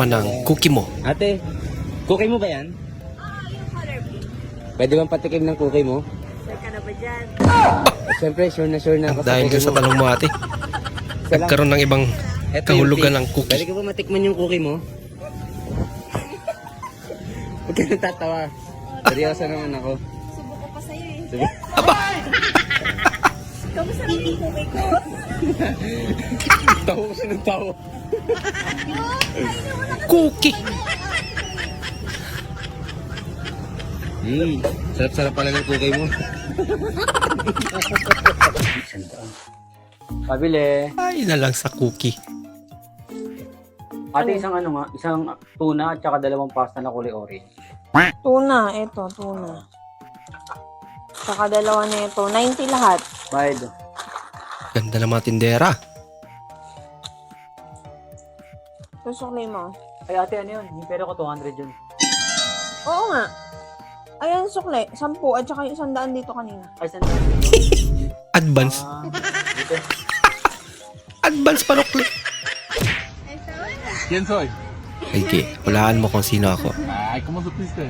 naman ng cookie mo. Ate, cookie mo ba yan? Yung color pink. Pwede bang patikim ng cookie mo? Sure ka na ba dyan? Siyempre, sure na ako Dahil cookie sa mo. tanong mo ate, nagkaroon ng ibang Ito yung kahulugan tip. ng Pwede cookie. ka ba matikman yung cookie mo? Huwag ka natatawa. Seryoso naman ako. Subo ko pa sa'yo eh. Sabi, Kamusta naman yung cookie ko? tawa ko siya ng tawa. Cookie! Sarap-sarap pala ng cookie mo. Pabili. Ay na lang sa cookie. Ate, isang tuna at saka dalawang pasta na kulay orange. Tuna, eto, tuna. Saka dalawa na ito. 90 lahat. Bayad. Ganda ng mga tindera. Susuklay mo. Ay ate, ano yun? Yung pera ko 200 yun. Oo nga. Ayan, sukle. 10 at saka yung 100 dito kanina. Ay, saan na? Advance. Dito. Advance panukli. ¿Quién soy? Ay, hulaan mo kung sino ako. Ay, ¿cómo supiste?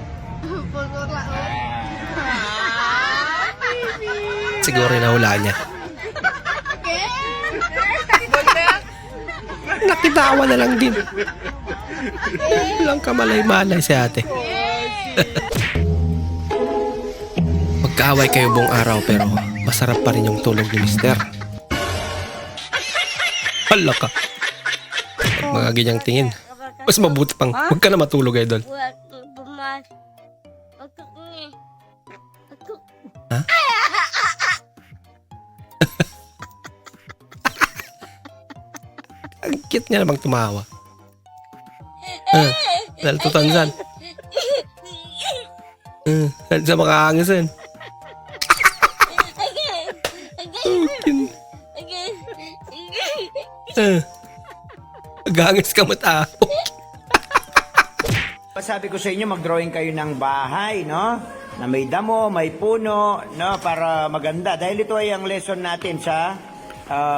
Siguro nahulaan niya. Nakitawa na lang din. Walang kamalay-malay si ate. Magkaaway kayo buong araw pero masarap pa rin yung tulog ni mister. Hala ka. At mga ganyang tingin. Mas mabuti pang huwag ka na matulog idol. Ha? Ang cute niya namang tumawa. Naltutansan. Sa makaangisan. Agangis ka matapok. Sabi ko sa inyo, mag-drawing kayo ng bahay, no? Na may damo, may puno, no? Para maganda. Dahil ito ay ang lesson natin sa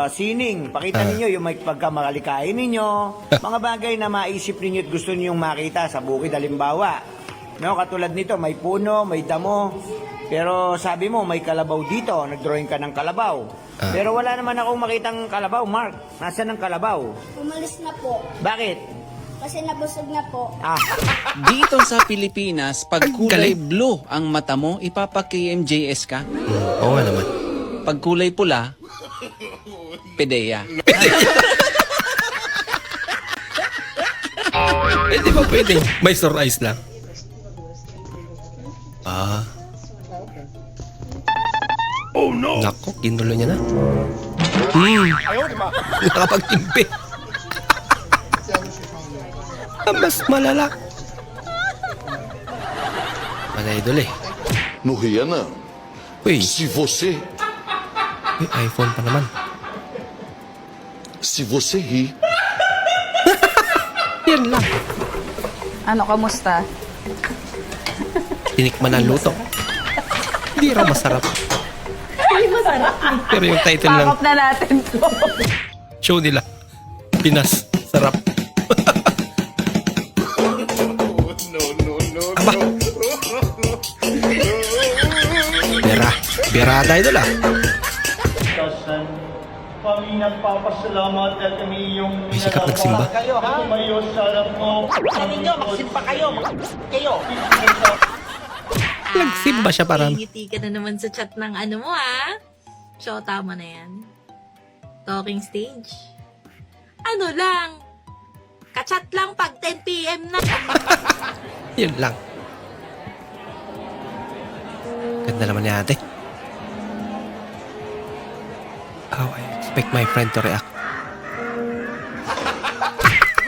sining. Pakita ninyo yung may pagkamalikain ninyo. Mga bagay na maisip ninyo at gusto ninyong makita sa bukid, halimbawa. No? Katulad nito, may puno, may damo. Pero sabi mo, may kalabaw dito. Nag-drawing ka ng kalabaw. Pero wala naman akong makitang kalabaw, Mark. Nasaan ang kalabaw? Umalis na po. Bakit? Kasi nabusog na po. Dito sa Pilipinas, pag kulay blue ang mata mo, ipapa-KMJS ka. Oo nga naman. Pag kulay pula, PDEA. Di ba pwedeng may surprise lang? Oh no! Nako, ginulo niya na. Nakapag-impi. Mas malala. Mana idol eh. No ria não. Uy, Se você may iPhone pa naman. se você rir, Yan lang. Ano, kamusta? Tinikman ang luto. Hindi raw masarap. Hindi masarap. Pero yung title ng Pakap na natin to. show nila, Pinas, sarap. Aba. Berada idol ah. Kami nagpapasalamat at kami yung May sikap nagsimba. kayo, ha? Tumayo sa alam ko. Sabi nyo, magsimpa kayo. Kayo. Nagsimba siya parang. Ngiti ka na naman sa chat ng ano mo ha. So, tama na yan. Talking stage. Ano lang. Kachat lang pag 10 p.m. na. Yun lang. Ganda naman ni ate. How I expect my friend to react.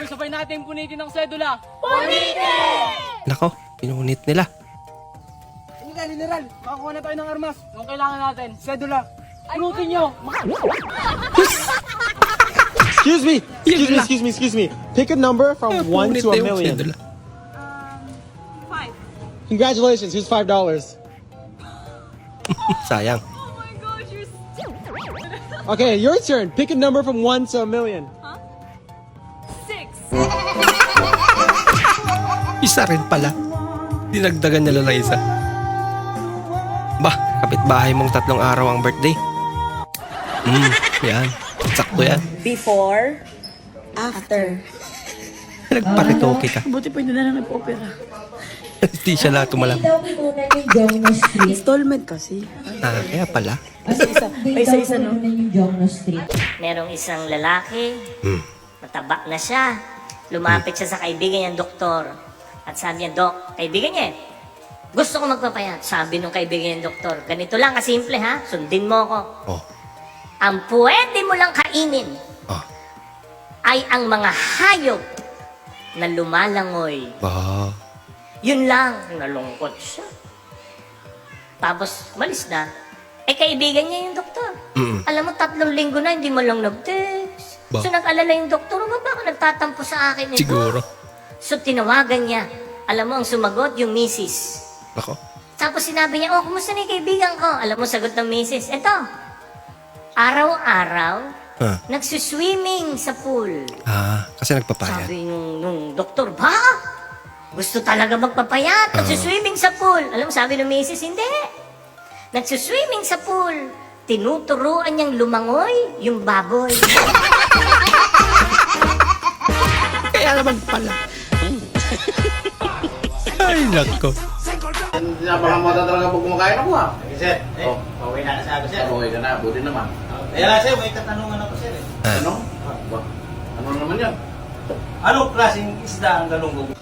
Sabay natin punitin ang sedula. Nako, pinunit nila. General, makakuha na tayo ng armas. Yung kailangan natin, sedula. Pulutin nyo. Excuse me. Excuse me. Pick a number from 1 to a million. 5. Congratulations. Here's $5. Sayang. Oh my gosh, you're Okay, your turn. Pick a number from 1 to a million. 6. Isa rin pala. Dinagdagan niya lang na isa. Bah, kapitbahay mong 3 araw ang birthday. Yan. Sakto yan. Before, after. Nagparitoke ka. Buti pa hindi na lang nag-opera. Hindi siya lahat tumalang. Installment kasi. Kaya pala. Isa-isa, no? Merong isang lalaki, mataba na siya. Lumapit siya sa kaibigan niyang doktor. At sabi niya, Dok, kaibigan niya, gusto ko magpapayat. Sabi nung kaibigan niyang doktor, ganito lang kasimple ha, sundin mo ko. Oh. Ang pwede mo lang kainin ay ang mga hayop na lumalangoy. Bah. Yun lang, nalungkot siya. Tapos, malis na. Kaibigan niya yung doktor. Alam mo, 3 linggo na, hindi mo lang nag-text. Ba? So, nag-alala yung doktor, ba nagtatampo sa akin ito? Siguro. So, tinawagan niya. Alam mo, ang sumagot, yung misis. Ako. Tapos sinabi niya, kumusta na yung kaibigan ko? Alam mo, sagot ng misis, eto, araw-araw, nagsuswimming sa pool. Kasi nagpapayat. Sabi nung doktor, ba? Gusto talaga magpapayat, nagsuswimming sa pool. Alam mo, sabi ng misis, hindi. Nagsuswimming sa pool. Tinuturuan niyang lumangoy yung baboy. Kaya naman pala. Ay, nako. Sinabahan mo talaga pag kumakain ako ha. Sir, okay na kasi ako sir. Okay ka na, buti naman. Kaya lang sir, may katanungan ako sir. Ano? Ano naman yan? Anong klaseng isda ang galunggong?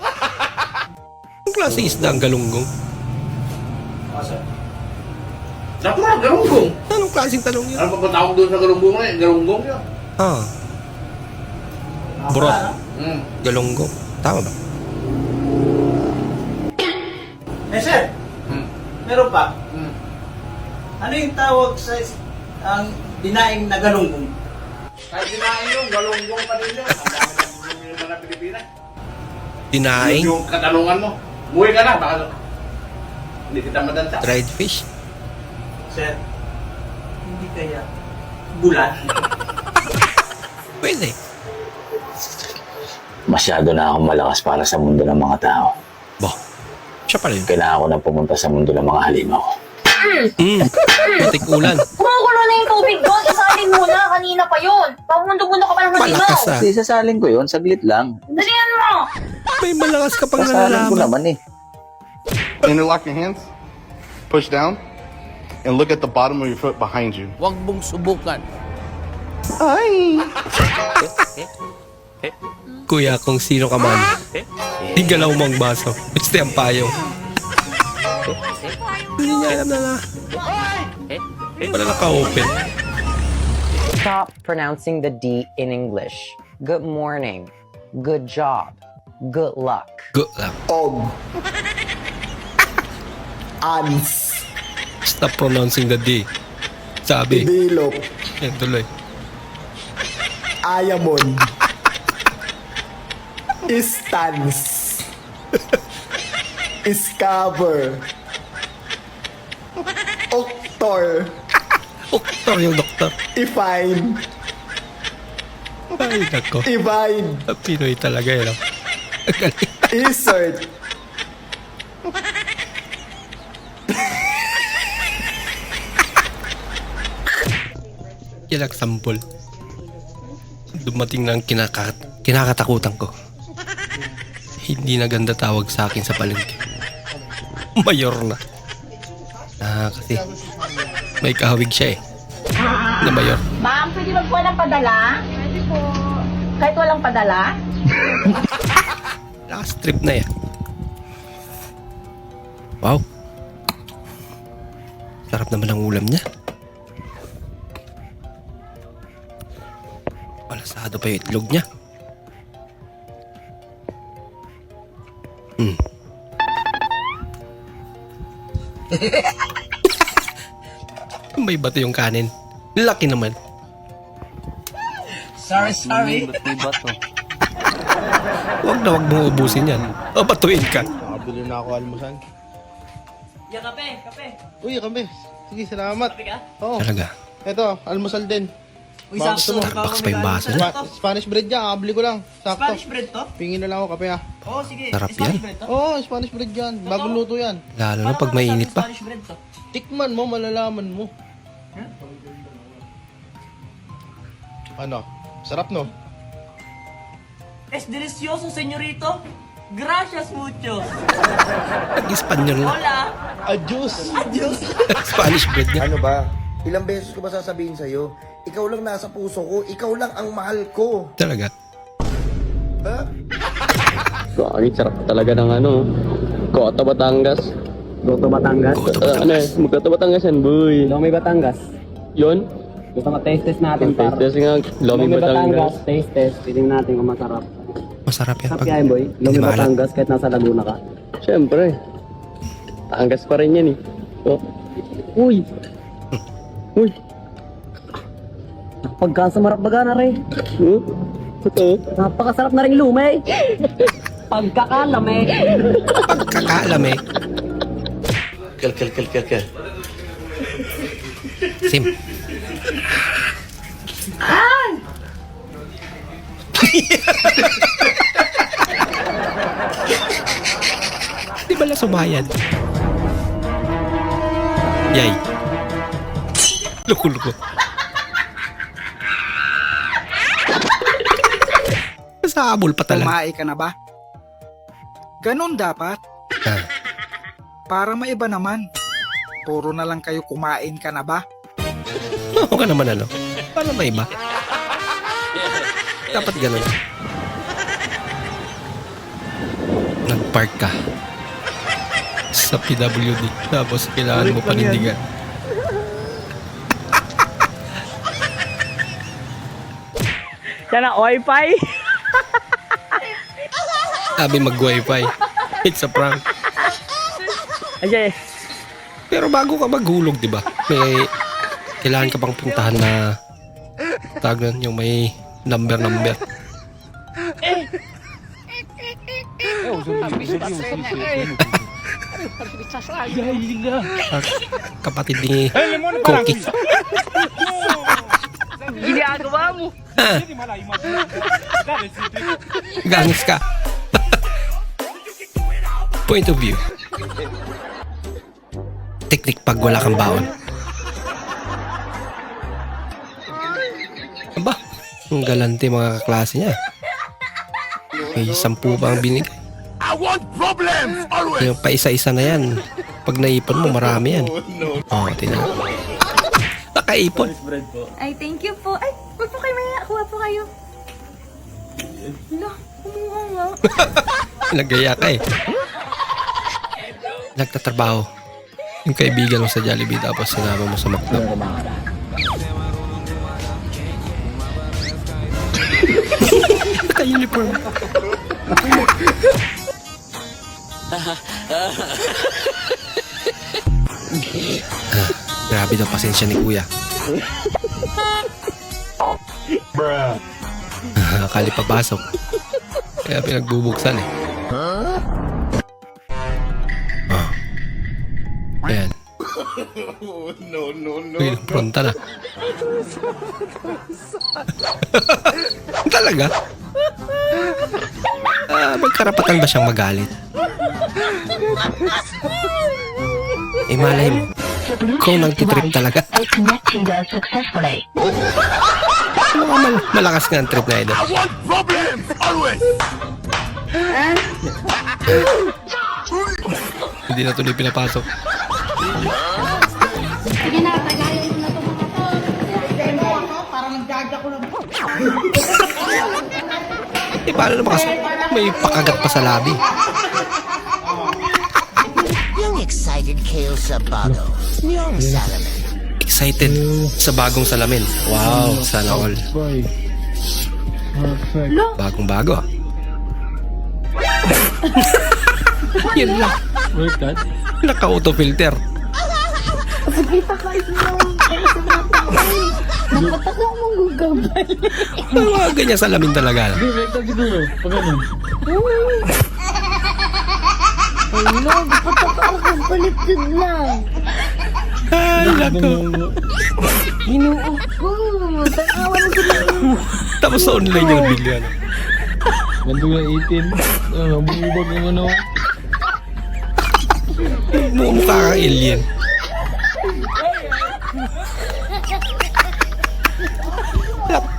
Anong klaseng isda ang galunggong? Sir. Natural, galunggong. Anong klaseng tanong yun? Ano pa ba tawag doon sa galunggong na yun? Galunggong yun. Burot. Galunggong. Tama ba? Sir, meron pa. Ano yung tawag sa ang dinaing na galunggong? Kahit dinaing yung galunggong pa din yun. Ang dami ng mga Pilipinas. Dinaing? Yung katanungan mo. Muwi ka na, baka hindi kita madansa. Dried fish? Sir, hindi kaya bulan? Pwede. Masyado na akong malakas para sa mundo ng mga tao. Bah, siya pala yun. Kailangan ko na pumunta sa mundo ng mga halimaw. Matik ulan. Kumukulo na yung tubig doon. Isalin mo na. Kanina pa yun. Pamundo-mundo ka pa ng malinaw. Malakas ah. Hindi, sasalin ko yun. Saglit lang. Dalihan mo. May malakas ka pang Sasalin ko nalalaman. naman eh. Interlock your hands. Push down. And look at the bottom of your foot behind you. Huwag mong subukan. Kuya, kung sino ka man, higalaw mo ang baso. Este ang payong. Hindi niya alam na wala naka-open. Stop pronouncing the D in English. Good morning. Good job. Good luck. Good luck. Ans. Stop pronouncing the D. Sabi. Dilop. Yan, tuloy. Ayamon. Istance. Iscover. Oktor. Doktor yung doktor. Ifine. Ay, nako. Divine. Pinoy talaga yun. Ang galing. Insert. Yan ang sample. Dumating na ang kinakatakutan ko. Hindi na ganda tawag sa akin sa palengke. Mayor na. Kasi may kahawig siya eh. Na mayor. Ma'am, pwede magkuha ng padala? Pwede po. Kahit walang padala? Last trip na yan. Wow. Sarap naman ang ulam niya. Palasado pa yung itlog niya. May bato yung kanin. Laki naman. Sorry. Ba't may bato? Huwag na huwag mong ubusin yan. O, batuin ka. Nakabili na ako almusan. Ya, kape. Uy, kami. Sige, salamat. Kape ka? Oo. Talaga. Ito, almusal din. Uy, sakto. Starbucks pa yung baso niya. Spanish bread yan, kabili ko lang. Sakto. Spanish bread to? Pingin na lang ako kape ah. Oo, sige. Sarap Spanish yan. bread to? Oo, Spanish bread yan. Bagong luto yan. Lalo na pag mainit pa. Spanish bread to? Tikman mo, malalaman mo. Ano? Sarap no? Es delicioso, senyorito. Gracias mucho. Pag-Espanyol na. Hola. Adios! Spanish bread niya. Ano ba? Ilang beses ko ba sasabihin sa'yo? Ikaw lang nasa puso ko. Ikaw lang ang mahal ko. Talaga. Ha? Sorry, sarap talaga ng ano. Kota Batangas. Kota Batangas? Kota Batangas. Magkota Batangas yan, boy. Lomi Batangas. Yun? Gusto ka taste natin Test nga, Lomi Batangas. taste. Titingnan natin kung masarap. Masarap yan pag boy. hindi maalat. kahit nasa Laguna ka. Siyempre. Batangas pa rin yan eh. Oh. Uy! Uy! Pagkasamarap baga na rin. Ito. Napakasarap na rin lumay. Pagkakalame. Pagkakaalame. Kel. Sim. Di ba lang sumayad? Yay. Luko-luko. Sabol pa talaga. Kumain ka na ba? Ganon dapat. Ah, Para maiba naman. Puro na lang kayo kumain ka na ba? oo ka naman ano. Para may iba. Dapat ganun. Nag-park ka sa PWD. Tapos kailangan mo panindigan. Yan na, Wi-Fi. Sabi mag-wifi. It's a prank. Ajay. Pero bago ka maghulog, di ba? May kailangan ka pang puntahan na tawag nun, yung may number. Kapatid ni Cookie. Ginagawa mo. Gangis ka. Point of view. Teknik pag wala kang baon. Aba, ang galante mga kaklase niya. May 10 pa ang binigay. Yung pa isa-isa na yan. Pag naipon mo, marami yan. Oo, tinan. Nakaipon. Ay, thank you po. Ay, huwag po kayo maya. Kuha po kayo. Hala, kumuha nga. Nagaya ka eh. Nagtatrabaho yung kaibigan mo sa Jollibee tapos sinama mo sa McDo. Naka-uniform. Grabe daw pasensya ni Kuya. Akali papasok. Kaya pinagbubuksan eh. Ayan. Uy, pronta na. Talaga? May karapatan ba siyang magalit? Malay mo. Kung nagtitrip talaga. Malakas nga ang trip na ito. Hindi na tuloy pinapasok. Sige na, tagayin mo na ito mga to. Parang nagdaga ko lang. Paano naman kasi may pakagat pa sa labi? Yung excited kayo sa bago. Yung salamin. Excited sa bagong salamin. Wow, sana all. Bagong bago. Yun lang. Naka-auto-filter. Pagkita ka ito Nakatak ako mong gugabay. Mga ganyan salamin talaga. Ay no, patak ako. Baliktad lang. Ay, lako. Tapos sa online yung nabili ano. Ganda yung 18. Bumibag yung ano. Mukha kang alien.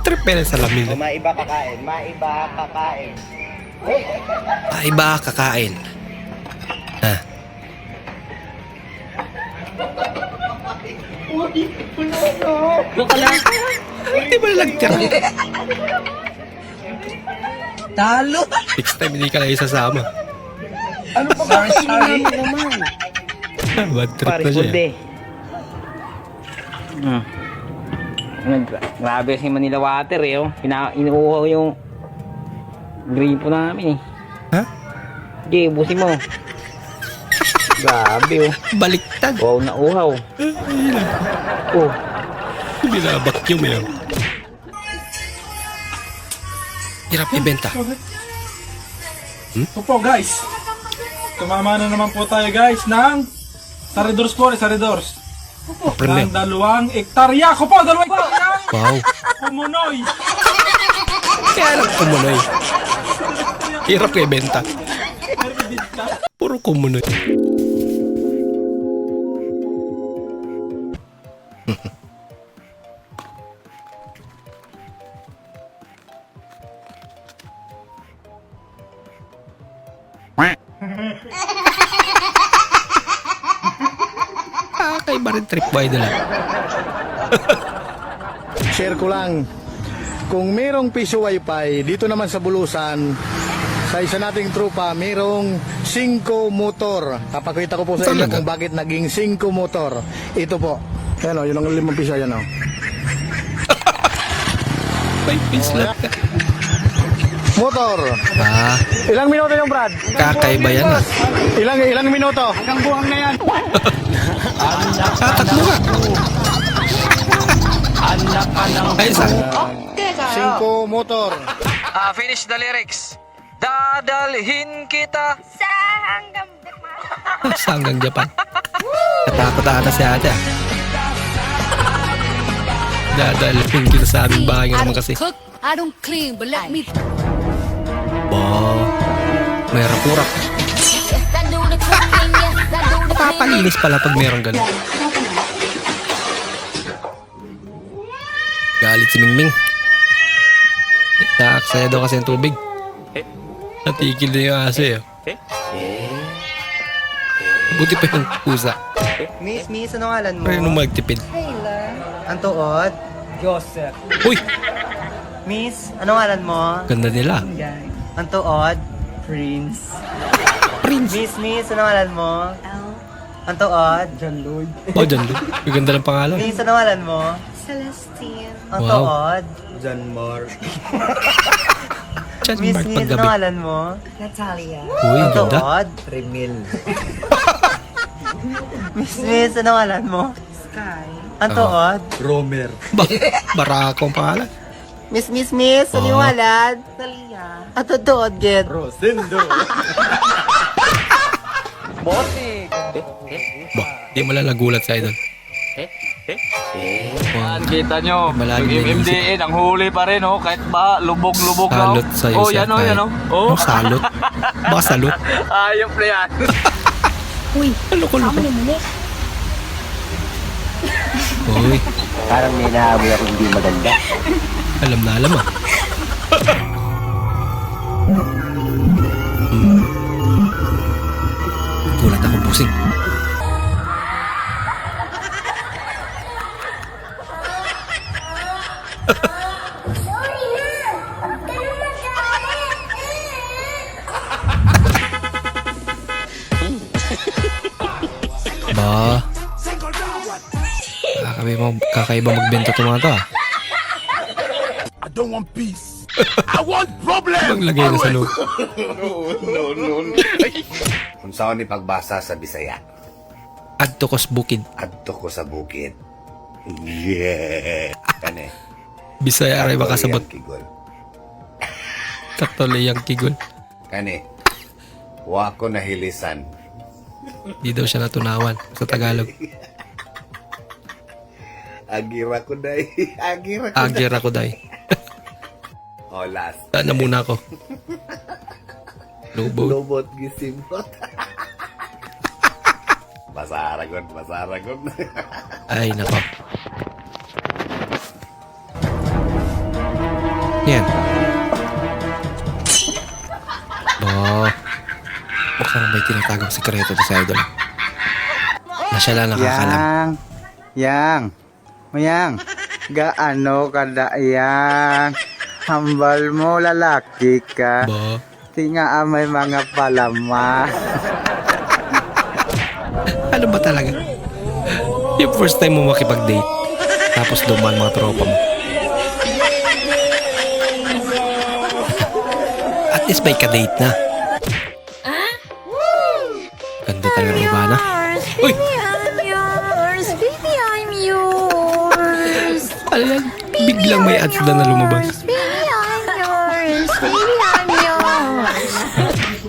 Trip pala sa lamin. Maiba kakain, maiba kakain. Iba kakain. Ha? Hindi ba nalagtira? Talo! Next time hindi ka na isasama. Ano pa ba? Sorry naman. Bad trip na siya. Grabe si Manila Water eh. Oh. Inuuhaw yung gripo namin eh. Ha? Sige, ubusin mo. Grabe oh. Baliktad. Wow na uhaw. Oh. Binabakyum yun. Hirap ibenta. So po guys, tumama na naman po tayo guys ng Saridors po, Saridors. Ng 2 hektarya ko po, 2 hektarya! Wow. Kumunoy! Kaya lang kumunoy. Hirap ibenta. Puro kumunoy. Kakaiba rin trip by nila. Share ko lang. Kung merong piso wifi, dito naman sa Bulusan, sa isa nating trupa, merong 5 motor. Papakita ko po sa inyo kung bakit naging 5 motor. Ito po. Yan o, yun ang 5 piso yan o. May pislat ka. Motor. Ah, Ilang minuto yung Brad? kakaiba yan ah. Ilang minuto? Hanggang buhang na yan. Tatakbo ka. Ay, isa. 5 motor. Finish the lyrics. Dadalhin kita Sa hanggang Sa hanggang Japan. Natakot ata si ate ah. Dadalhin kita sa aming bahay nga naman kasi. I don't clean, but let me... Wow. May rapurak. Papalinis pala pag meron ganun. Galit si Mingming. Naaksaya daw kasi ang tubig. Natigil na yung aso eh. Buti pa yung pusa. Miss, ano ngalan mo? Pero nung magtipid. Ang tuod? Joseph. Uy! Miss, ano ngalan mo? Ganda nila. Ang tuod? Prince. Prince. Miss, ano ngalan mo? Ang tuod? John Lloyd. Oh, dyan doon. Yung ganda ng pangalan. Miss, ano ngalan mo? Celestine. Ang Wow. tuod? John Mark. Dyan, Miss, Mark, ano paggabi. ngalan mo? Natalia. Uy, Ang ganda. tuod? Remil. Miss, ano ngalan mo? Sky. Ang tuod? Romer. Barako ang pangalan. Miss, ano yung ngalan? Talia. Ang tuod, Ged. Rosendo. Bossing. Ba, di mo lang nagulat sa idol. Wow. Kita nyo, Malalim yung na isip. MDN, ang huli pa rin, oh, kahit ba lubog-lubog na. Salot sa'yo, Oh, sir. yan, oh, yan, oh. Oh, salot. Baka salot. Ayop na yan. Uy, Loko-loko. sama ni Malik. Uy, Parang may nahaboy ako hindi maganda. alam na alam ah. Gulat ako, pusing. Ba, kakaiba magbenta ito mga to ah. I don't want peace. I want problem. Maglagay na sa loob. No. Kung saan ni pagbasa sa Bisaya, Adto kos bukid. adto ko sa bukid. Yeah. Kani. Bisaya aray baka sabot. Kigol. Katoleyang kigol. Kani. Wa ko nahilisan. Di daw siya natunawan sa Tagalog. Agira ko dai. Agira ko Agir ako, day. Oh, last. Saan na muna ako? Lubot. Lobot gisimot. Masaragon. Ay, nako. Yan. Mukhang may tinatagong sikreto to sa idol. Na siya lang nakakalam. Mayang, gaano kada yang hambal mo lalaki ka. Tinga may mga palama. Ano ba talaga? Yung first time mo makipag-date, tapos dumaan mga tropa mo. At least may ka-date na. Ganda talaga ng Ivana. Uy! Baby, I'm yours. Ano yan? Biglang may ads na lumabas. Baby, I'm yours. Baby, I'm yours.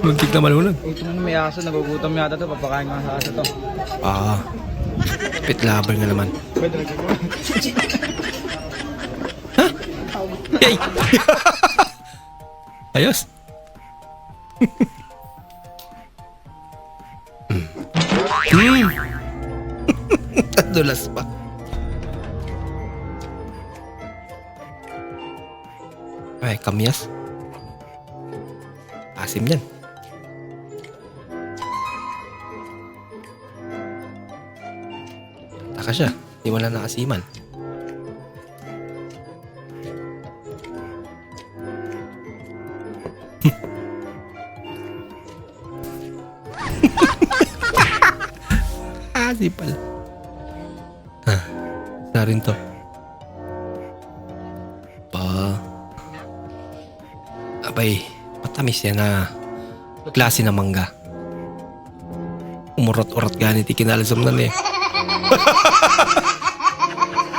Magkik na malunod. Ito na may aso, nagugutom yata to. Papakain nga sa aso to. Pit lover nga naman. Ha? Yay! Ayos. Dulas pa. Ay, kamyas. Asim yan. Taka siya. Di wala nakasiman. Asipal. Sa rin to. Abay, matamis yan na klase na mangga. Umurot-urot ganit ikinalisam na eh.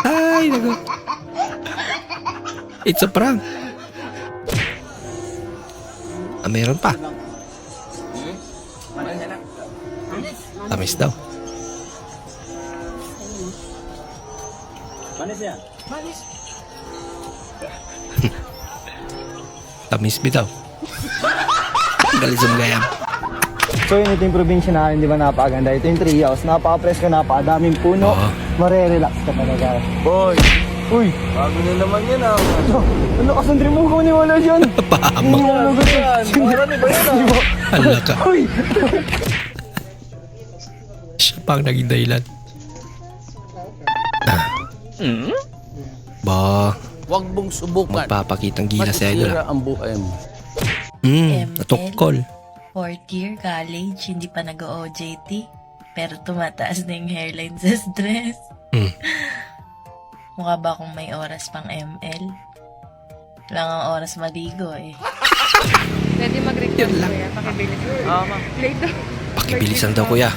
Ay, nago. It's a prank. Meron pa. Tamis daw. Tamis bitaw. Galisam gayam. So yun, ito yung probinsya natin, di ba, napakaganda. Ito yung treehouse, napaka-presko, napakadaming puno. Marerelax ka talaga. Boy! Uy! Bago na naman yan ah. Ano kasandri mo ko ni wala dyan? Pahamak. Marami ba yan ah? Hala ka. Uy! Siya pa ang naging dahilan. Huwag mong subukan. Magpapakitang gila sa idol. Masisira ang buhay mo. Natukol. Fourth year, college, hindi pa nag-OJT. Pero tumataas na yung hairline sa stress. Mukha ba akong may oras pang ML? Lang ang oras maligo eh. Pwede mag-record kuya, pakibilis. Oo, ma'am. Late daw. Pakibilisan daw kuya.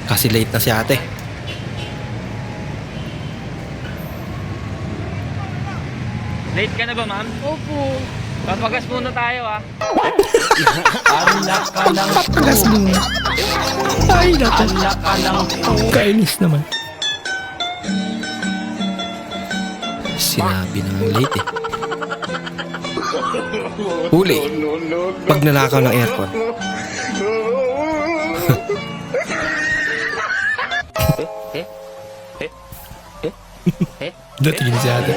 Kasi late na si ate. Late ka na ba, ma'am? Opo. Papagas muna tayo ah. Papagas mo. Ay, naku. Kainis naman. Sinabi na late eh. Huli. Pag nanakaw ng aircon. Datingin si ate.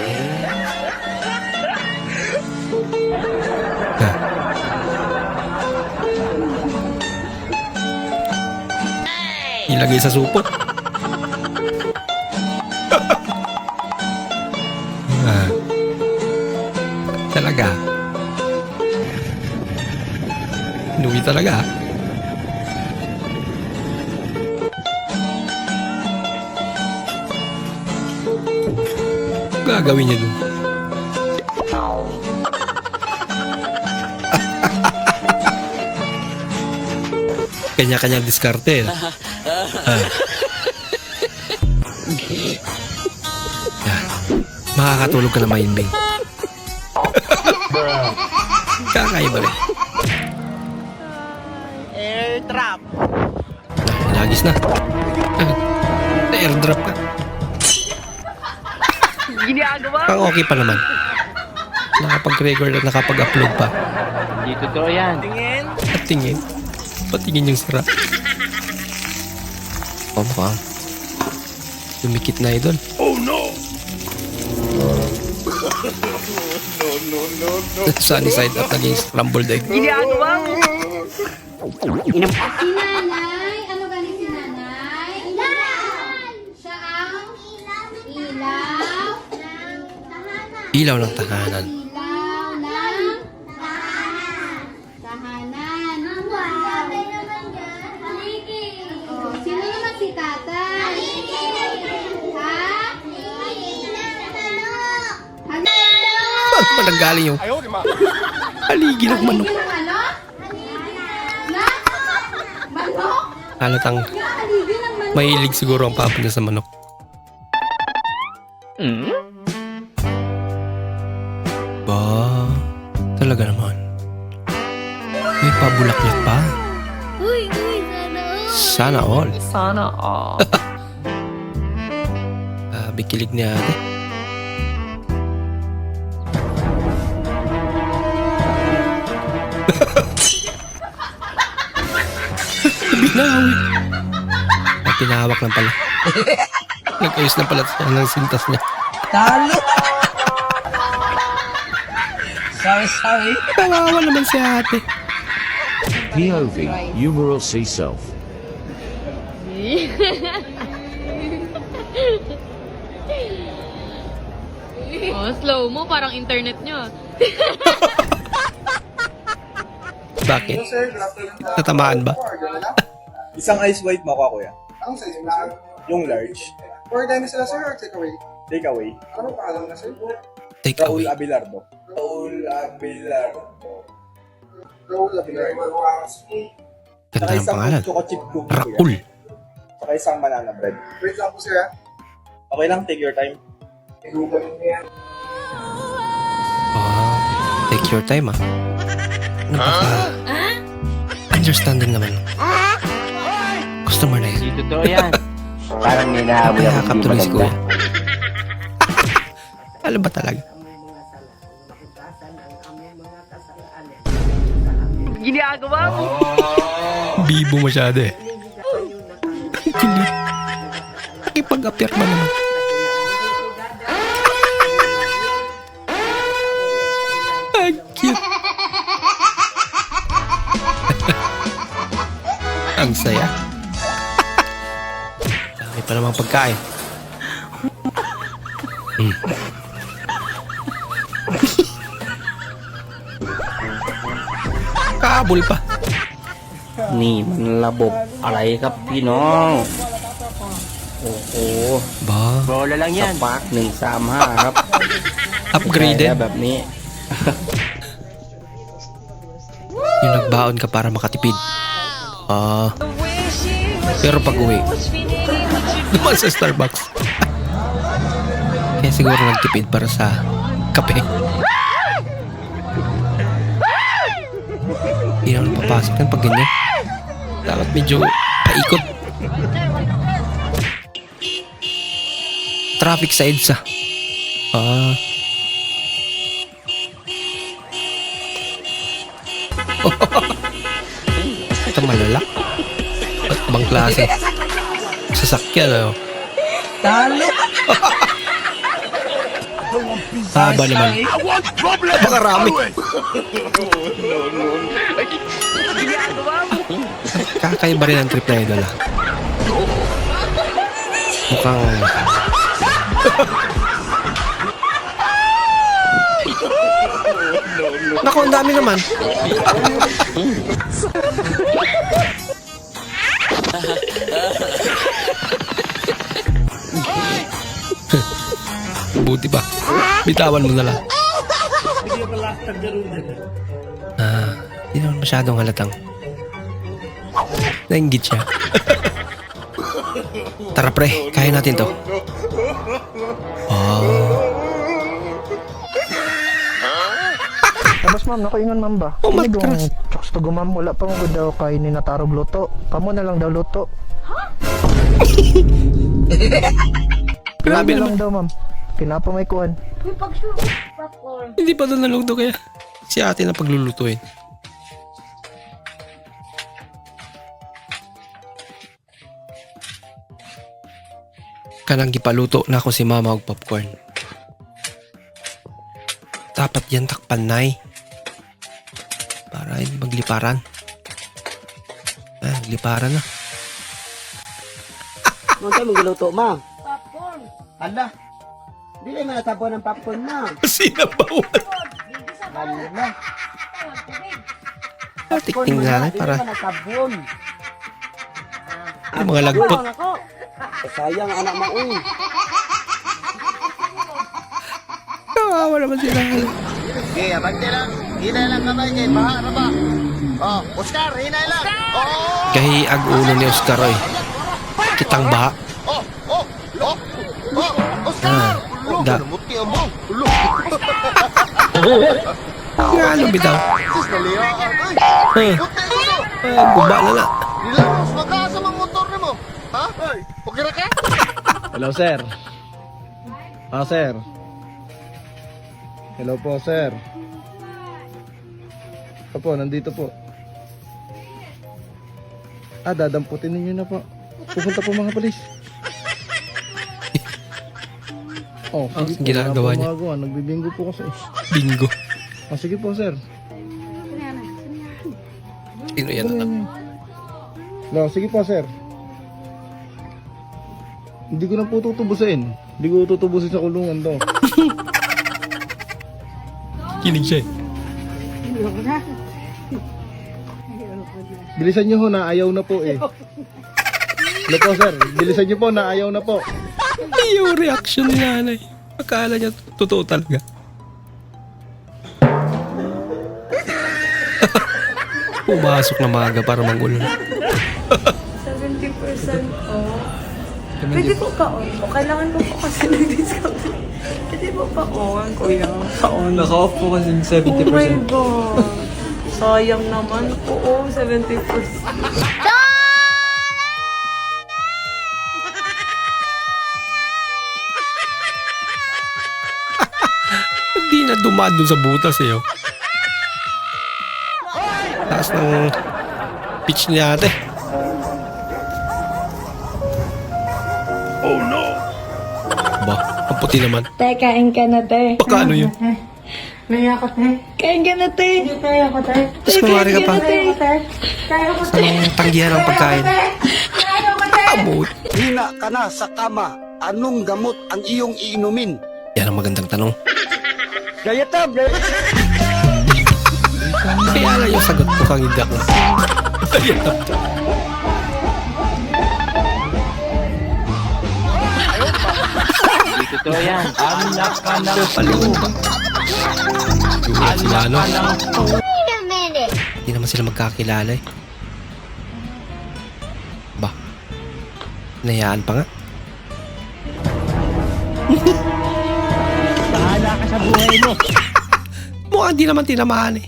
Ilagay sa supot. Talaga. Inuwi talaga. Gagawin niya dun. Kanya-kanyang diskarte. Makakatulog ka na maimbing. Kakaiba rin. Airdrop. Nagis na. Airdrop ka. Ang okay pa naman. Nakapag-record at nakapag-upload pa. Hindi totoo yan. At tingin. Patingin yung sira. Oh, mukhang. Dumikit na, idol. Oh no! Sunny side up naging scrambled egg. Si nanay, ano galing si nanay? Ilaw! Siya ang ilaw ng tahanan. Ilaw ng tahanan. Ilaw ng tahanan. Tatay naman dyan. Haliki. Oh, sino naman si tatay? Haliki. Ha? Saan naman nanggaling yung haligi ng manok? Haligi ng ano? Manok? Halatang Haligi ng manok. mahilig siguro ang papa niya sa manok. Ba, talaga naman. May pabulaklak pa. Uy, Sana all. Sana all. Bikilig ni ate. Binawi. Ay, pinahawak lang pala. Nag-ayos na pala siya ng sintas niya. Talo! Sorry. Kawawa naman si ate. POV, you will see self. Oh, slow mo, parang internet nyo. Bakit? Natamaan ba? Isang ice white mo ko, kuya. Anong size mo? Yung large. Or dami sila sir or take away? Take away. Ano pangalan na sir? Take Raul away. Abelardo. Raul Abelardo. Raul Abelardo. Ganda ng pangalan. choco chip cookie, Raul. Saka isang banana bread. Wait lang po sir ha. Okay lang, take your time. Take your time, ah. Napaka understanding naman. Customer na yan. Hindi totoo yan. Parang may nahabol ako Kayakap tuloy si kuya. Alam ba talaga? Ginagawa mo? Bibo masyado eh. Kulit. Nakipag-appear man naman. Ang cute. Ang saya. Dami pa namang pagkain. Kabul pa. Ni manlabog. Aray ka, Pinong. Oo. Ba? Bola lang yan. Sapak ng samharap. Upgraded?แบบนี้ Yung nagbaon ka para makatipid. Pero pag uwi, naman sa Starbucks. Kaya siguro nagtipid para sa kape. Hindi naman papasok yan pag ganyan. Dapat medyo paikot. Traffic sa EDSA. Ito malala. Ba't bang klase? Sasakyan, ano? Talo! Haba naman. Napakarami. Kakaiba rin ang trip na idol, ah. Mukhang... Naku, ang dami naman. Buti pa. Bitawan mo na lang. Hindi naman masyadong halatang. Nainggit siya. Tara pre, kaya natin to. Tapos ma'am, nakaingon ma'am ba? Oh, matras. Chokes to go ma'am, wala pa mo daw kay ni natarog luto. Kamo na lang daw luto. Grabe lang naman. daw ma'am. Pinapamay kuhan. Hindi pa doon naluto kaya si ate na paglulutuin. Kanang gipaluto na ako si mama og popcorn. Dapat yan takpan nay. Para hindi magliparan. Magliparan na. Ano tayo magluto, ma? Popcorn. Hala. Hindi na natabon ng popcorn, ma. Sinabawan. Hala. Tikting na para Natabon. yung mga lagpot. Sayang anak mo, uy. Kawawa naman sila. Okay, abante lang. Hinay lang kamay kay baha na ba? Oh, Oscar, hinay lang. Oh! Gahi ag ulo ni Oscar oy. Kitang baha. Oh, oh, oh, oh, Oscar! Da. Muti ang mo. Nga ano bitaw? Sus, nalihaan. Ay, puti ko no. Buba na na. Relax, magkasa mang motor ni mo. Ha? Okay na ka? Hello, sir. Sir. Hello po, sir. Opo, nandito po. Dadamputin ninyo na po. Pupunta po mga polis. Sige po, ginagawa wala niya. po magagawa. Nagbibingo po kasi. Bingo. Sige po, sir. Sino yan anak? No, sige po, sir. Hindi ko na po tutubusin. Hindi ko tutubusin sa kulungan to. Kinig siya eh. Bilisan nyo ho na ayaw na po eh. Hello po, sir. Bilisan nyo po na ayaw na po. Yung reaction ni nanay. Akala niya totoo talaga. Pumasok na maaga para mangulo. 70% off. Pwede po pa-on po. Kailangan ko po kasi ng-discount. Pwede po pa-on, kuya. Pa-on. Naka-off po kasi 70%. Oh my God. Sayang naman. Oo, 70%. Hindi na dumaan doon sa butas eh. Oh. Taas ng pitch niya ate. Oh no! Ba, ang puti naman. Te, kain ka na, te. Baka ano yun? Naya ko, te. Kain ka na, te. Kaya ko, te. Tapos kumari ka pa. Kaya ko, te. Anong tanggihan ang pagkain? Kaya ko, te. Amot. Hina ka na sa kama. Anong gamot ang iyong iinumin? Yan ang magandang tanong. Gayatab! Kaya lang yung sagot ko kang hindi ako. Ayan. Totoo yan. Anak ka ng Palingon ba? Yung sila ano? Wait a minute. Hindi naman sila magkakilala eh. Ba? Nayaan pa nga. Bahala ka sa buhay mo. Mukhang di naman tinamaan eh.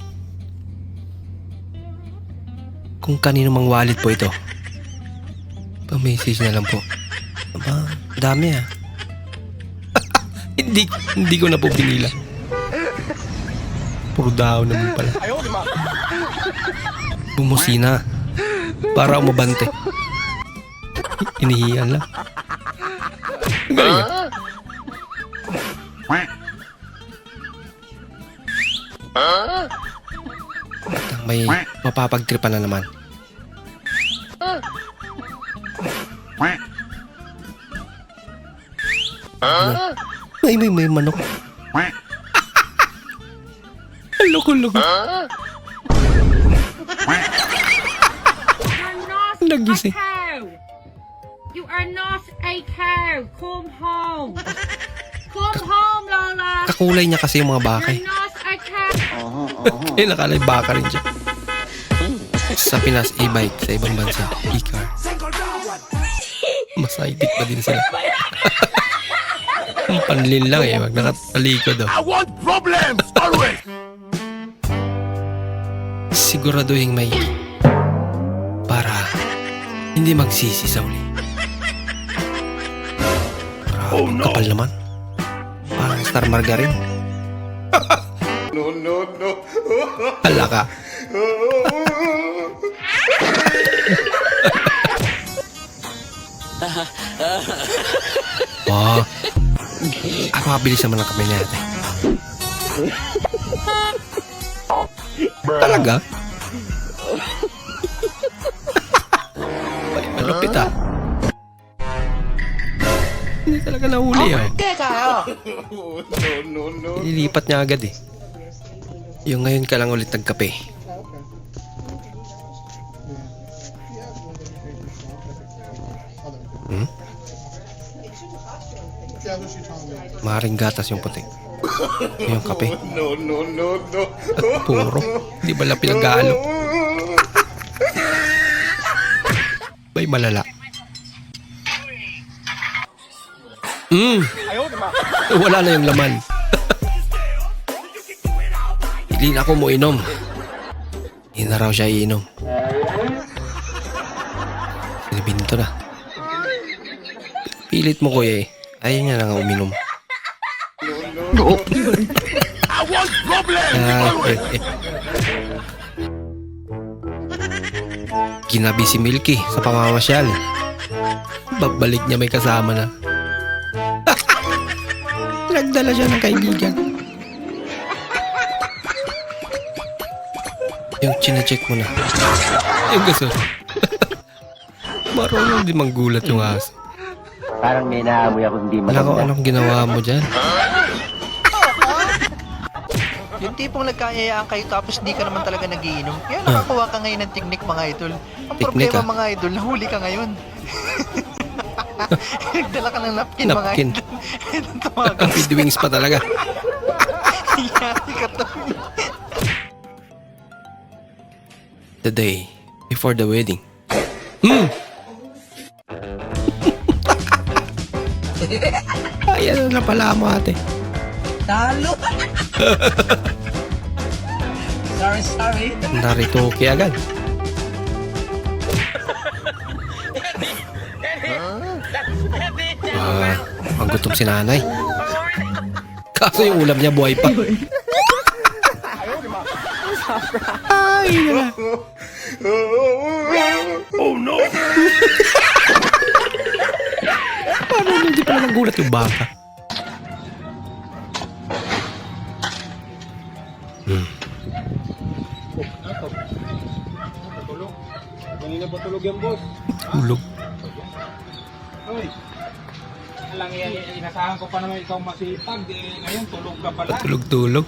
Kung kanino mang wallet po ito. Pa-message na lang po. Aba, dami ah. hindi ko na po binila. Puro daw naman pala. Bumusina. Para umabante. Inihiyan lang. Galing ah. May mapapagtripan na naman. May manok. Loko-loko. Nagising. You are not a cow. Come home. Come home, Lola. Kakulay niya kasi yung mga baka eh. You're not a cow. Eh, nakalay baka rin siya. Sa Pinas, e-bike. Sa ibang bansa, e-car. Masaitik pa din sila. Ang panlin lang eh. Wag nakatalikod oh. I want problems always. Siguraduhin may para hindi magsisi sa uli. Kapal naman. Star Margarine. No, no, no. Hala ka. Oh. Mabilis naman ang kamay natin. Talaga? Malupit ah. Hindi talaga nahuli ah. No, no, no. Ililipat niya agad eh. Yung ngayon ka lang ulit nagkape. Hmm? Maring gatas yung puti. Yung kape. No, no, no, no. Puro. Di ba lang pinag-aalo? May malala. Wala na yung laman. Hindi na ako mo inom. Hindi na raw siya iinom. Sinibinto na. Pilit mo kuya eh. Ayaw niya na nga uminom. Ginabi si Milky sa pamamasyal. Babalik niya may kasama na. Nagdala siya ng kaibigan. Yung chine-check mo na. Yung gusto. Marunong din manggulat yung aso. Parang may naamoy ako hindi Wala ko anong ginawa mo dyan. Yung tipong nagkayayaan kayo tapos di ka naman talaga nagiinom. Kaya nakakuha ka ngayon ng teknik mga idol. Ang Teknik, problema mga idol, nahuli ka ngayon. Nagdala ka ng napkin mga Napkin. idol. Feed wings pa talaga. Yari ka to. The day before the wedding. Ayan na pala mo ate. Talo! Sorry. Narito okay agad. Ang gutom si nanay. Kaso yung ulam niya buhay pa. Ay, nala. Oh no! Paano hindi pala nagulat yung baka? Kanina ba tulog yan, boss? Tulog. Hoy. Alang yan, inasahan ko pa naman ikaw masipag. Ngayon, tulog ka pala. Tulog-tulog.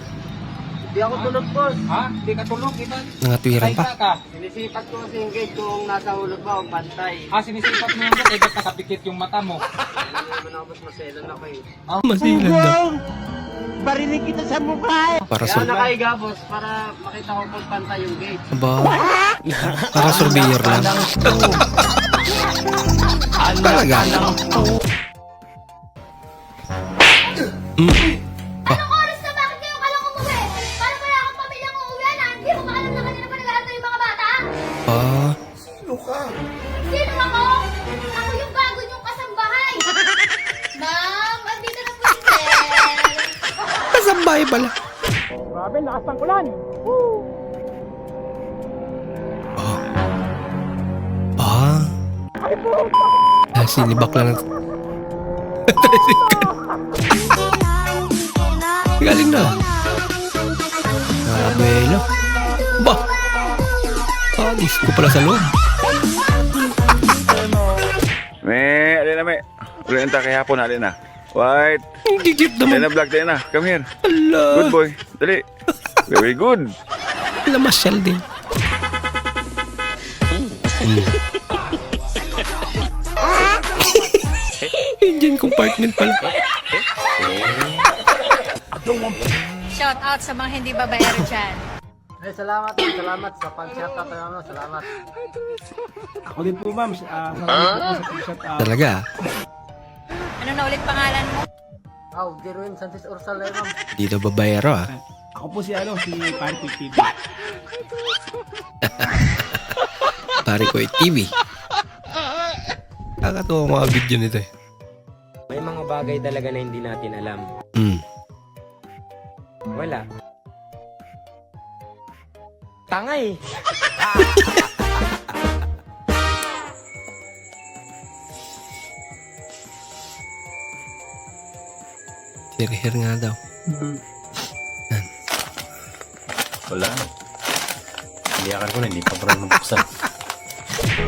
Hindi ako tulog, boss. Ha? Hindi ka tulog, iba? Nangatwiran pa. Ka. Sinisipat ko kasi yung gate kung nasa hulog ba o pantay. Sinisipat mo yung gate, ba't nakapikit yung mata mo? Hindi naman ako mas maselan ako eh. Masilan daw. Barinig kita sa mukha eh. Para Kaya nakaiga boss, para makita ko kung pantay yung gate. Ba? Para surveyor lang. Talaga? Anong oras na bakit kayo ka lang umuwi? Para wala akong pamilyang uuwi na hindi ko pa alam na kanina pa nag-aantay yung mga bata? Sino ka? Sino ako? Ako yung bago niyong kasambahay. Ma'am, andito na po si Sir. Kasambay pala. Grabe, lakas ng ulan. Sinibak lang. Galing na. Abuelo. Ba? Disco pala sa loob. Alin na, Renta kay hapon, alin na. White. Gigit naman. Alin na, black, alin na. Come here. Ala. Good boy. Dali. Very good. Lamasyal din. Engine compartment pala. Shout out sa mga hindi babaero dyan. Salamat sa pag-shout out naman, salamat. Ako din po, ma'am. Salamat po sa shout out. Talaga? Ano na ulit pangalan mo? Jeroen Sanchez Ursal ma'am. Dito babayero ah. Ako po si Pari TV. Pare ko TV. Kakatawa mga video nito eh. May mga bagay talaga na hindi natin alam. Wala. Tangay! Tirihir nga daw. Wala. Iyakan ko na, hindi pa parang mabuksan.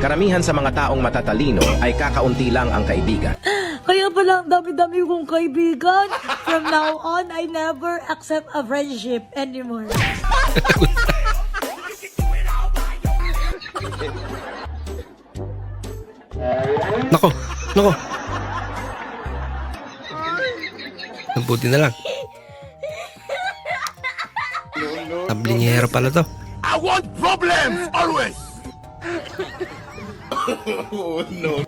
Karamihan sa mga taong matatalino ay kakaunti lang ang kaibigan. Kaya pala ang dami-dami kong kaibigan. From now on, I never accept a friendship anymore. Nako, nako. Mabuti na lang. Tablingero pala to. I want problems always. Oh, no.